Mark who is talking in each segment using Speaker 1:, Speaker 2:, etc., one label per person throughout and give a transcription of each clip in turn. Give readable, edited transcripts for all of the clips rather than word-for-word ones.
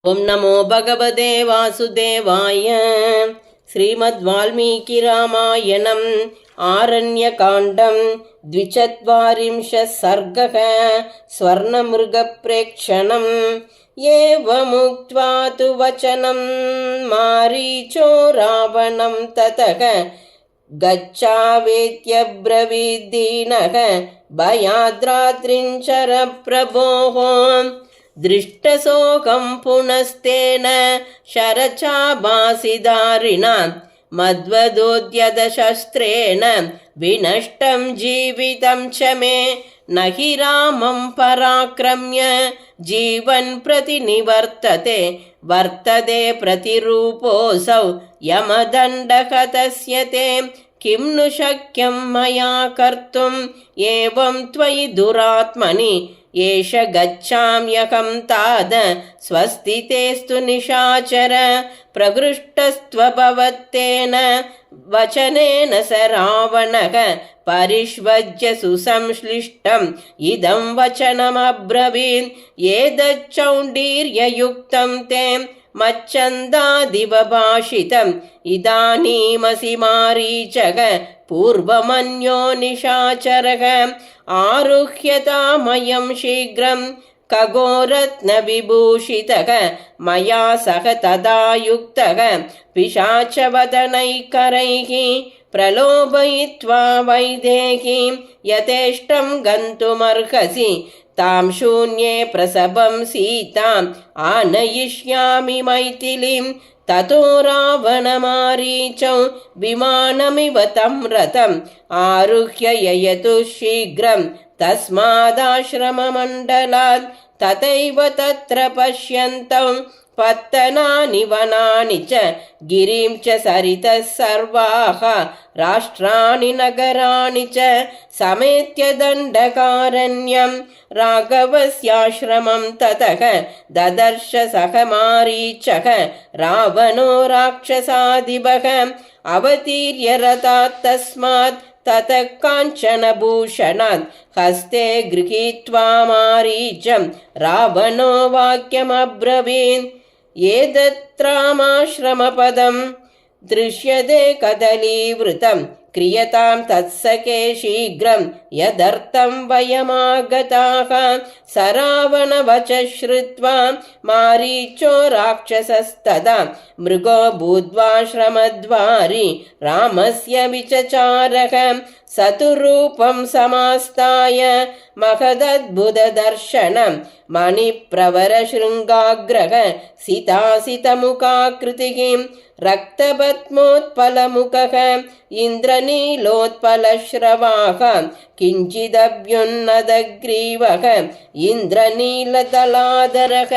Speaker 1: ओं नमो भगवते वासुदेवाय। श्रीमद्वाल्मीकिरामायणम् आरण्यकाण्डं 24 सर्गः। स्वर्णमृगप्रेक्षणम्। एवमुक्त्वा तु वचनं मारीचो रावणं ततः गच्छावेत्यब्रवीद्दीनः भयाद्रात्रिञ्चर प्रभोः। दृष्टशोकं पुनस्तेन शरचाभासिधारिणा मद्वदोद्यतशस्त्रेण विनष्टं जीवितं च मे न हि रामं पराक्रम्य जीवन् प्रतिनिवर्तते वर्तते प्रतिरूपोऽसौ यमदण्डहतस्य ते किं नु शक्यं मया कर्तुम् एवं त्वयि दुरात्मनि एष गच्छाम्यहं ताद स्वस्तितेस्तु निशाचर प्रहृष्टस्त्वभवत्तेन वचनेन स रावणः परिष्वज्य सुसंश्लिष्टम् इदं वचनमब्रवीत् एतच्चौण्डीर्ययुक्तं ते मच्छन्दादिव भाषितम् इदानीमसि मारीचः पूर्वमन्यो निशाचरः आरुह्यतामयं शीघ्रं खगोरत्नविभूषितः मया सह तदा युक्तः पिशाचवदनैकरैः प्रलोभयित्वा वैदेहीं यथेष्टं गन्तुमर्हसि तां शून्ये प्रसभं सीताम् आनयिष्यामि मैथिलीं ततो रावणमारीचौ विमानमिव तं रथम् आरुह्य ययतु शीघ्रं तस्मादाश्रममण्डलात् तथैव तत्र पश्यन्तौ पत्तनानि वनानि च गिरिं च सरितः सर्वाः राष्ट्राणि नगराणि च समेत्य दण्डकारण्यं राघवस्याश्रमं ततः ददर्श सह मारीचः रावणो राक्षसादिभः अवतीर्य रथात् तस्मात् ततः काञ्चनभूषणात् हस्ते गृहीत्वा मारीचं रावणो वाक्यमब्रवीत् एतत्रामाश्रमपदं दृश्यते कदलीवृतं क्रियतां तत्सखे शीघ्रं यदर्थं वयमागताः स रावणवच श्रुत्वा मारीचो राक्षसस्तदा मृगो भूत्वाश्रमद्वारि रामस्य विचचारः स तु रूपं समास्ताय महदद्भुतदर्शनं मणिप्रवरशृङ्गाग्रः सितासितमुखाकृतिः रक्तपद्मोत्पलमुखः इन्द्रनीलोत्पलश्रवाः किञ्चिदभ्युन्नतग्रीवः इन्द्रनीलतलाधरः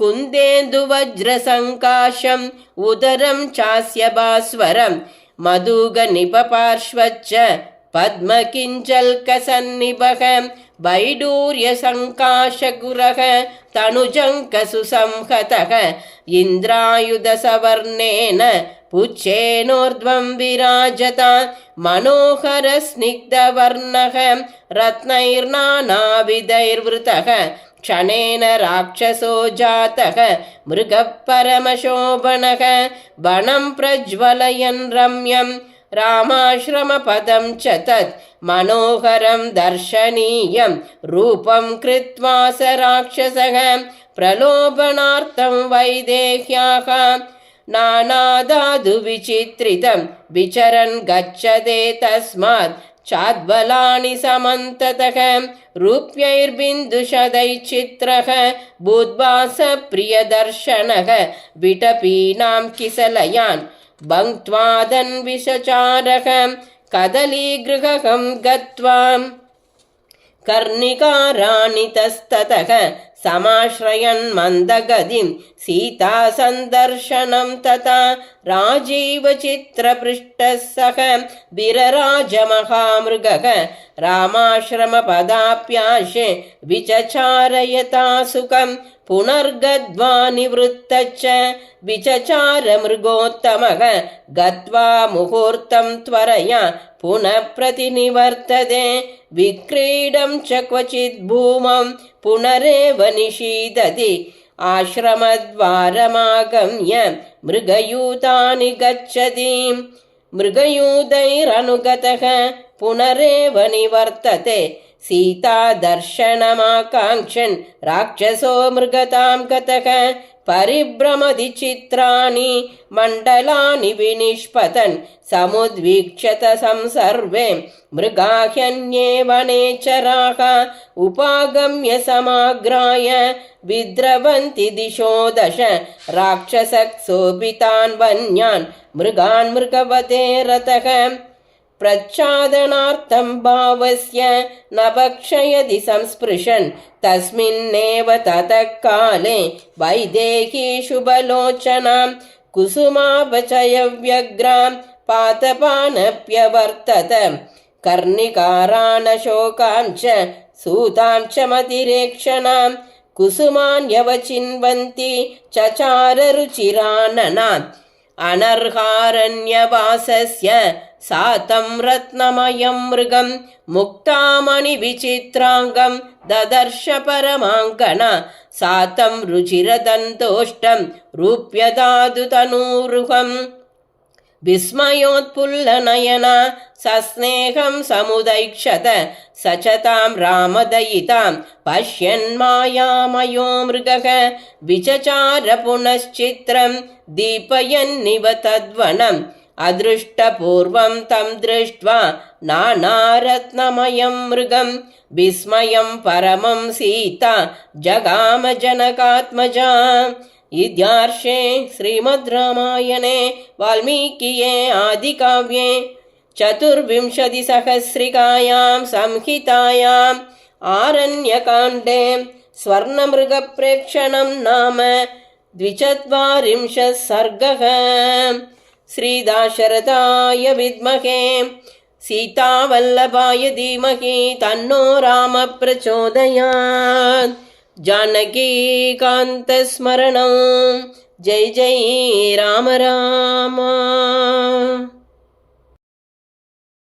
Speaker 1: कुन्देन्दुवज्रसङ्काशम् उदरं चास्य भास्वरं मधुगनिपपार्श्वच्च पद्मकिञ्जल्कसन्निभः वैडूर्यसङ्काशगुरः तनुजङ्कसुसंहतः इन्द्रायुधसवर्णेन पुच्छेनोर्ध्वं विराजता मनोहरस्निग्धवर्णः रत्नैर्नानाविधैर्वृतः क्षणेन राक्षसो जातः मृगः परमशोभनः वनं प्रज्वलयन् रम्यं रामाश्रमपदं च तत् मनोहरं दर्शनीयं रूपं कृत्वा स राक्षसः प्रलोभनार्थं वैदेह्याः नानाधातुविचित्रितं विचरन् गच्छते तस्मात् चाद्बलानि समन्ततः रूप्यैर्बिन्दुशदैश्चित्रः बुद्वास प्रियदर्शनः विटपीनां किसलयान् भङ्क्त्वादन्विषचारः कदलीगृहं गत्वा कर्णिकाराणि तस्ततः समाश्रयन् मन्दगतिं सीतासन्दर्शनं तथा राजीवचित्रपृष्ठः सह विरराजमहामृगः रामाश्रमपदाप्याशे विचचारयता सुखं पुनर्गत्वा निवृत्तश्च विचचारमृगोत्तमः गत्वा मुहूर्तं त्वरया पुनः प्रतिनिवर्तते विक्रीडं च क्वचित् भूमं पुनरेव निशीदति आश्रमद्वारमागम्य मृगयूतानि गच्छति मृगयूतैरनुगतः पुनरेव निवर्तते सीतादर्शनमाकाङ्क्षन् राक्षसो मृगतां गतः परिभ्रमति चित्राणि मण्डलानि विनिष्पतन् समुद्वीक्ष्यत संसर्वे मृगाह्यन्ये वनेचराः उपागम्य समाग्राय विद्रवन्ति दिशो दश राक्षसः सोऽपितान् वन्यान् मृगान् मृगवते रतः प्रच्छादनार्थं भावस्य न भक्षयति संस्पृशन् तस्मिन्नेव ततः काले वैदेही शुभलोचनां कुसुमापचयव्यग्रां पातपानप्यवर्तत कर्णिकारानशोकां च सूतां च मतिरेक्षणां कुसुमान्यवचिन्वन्ति चचाररुचिराननाम् अनर्हारण्यवासस्य सातं रत्नमयं मृगं मुक्तामणिविचित्राङ्गं ददर्श परमाङ्गना सातं रुचिरदन्तोष्टं रूप्यदादुतनूरुहम् विस्मयोत्फुल्लनयना सस्नेहं समुदैक्षत स च तां रामदयितां पश्यन्मायामयो मृगः विचचार पुनश्चित्रं दीपयन्निव तद्वनम् अदृष्टपूर्वं तं दृष्ट्वा नानारत्नमयं मृगं विस्मयं परमं सीता जगाम जनकात्मजा इत्यार्षे श्रीमद् रामायणे वाल्मीकिये आदिकाव्ये चतुर्विंशतिसहस्रिकायां संहितायाम् आरण्यकाण्डे स्वर्णमृगप्रेक्षणं नाम 42 सर्गः। श्रीदाशरथाय विद्महे सीतावल्लभाय धीमहि तन्नो राम प्रचोदयात्। जानकीकान्तस्मरणं जय जय राम राम।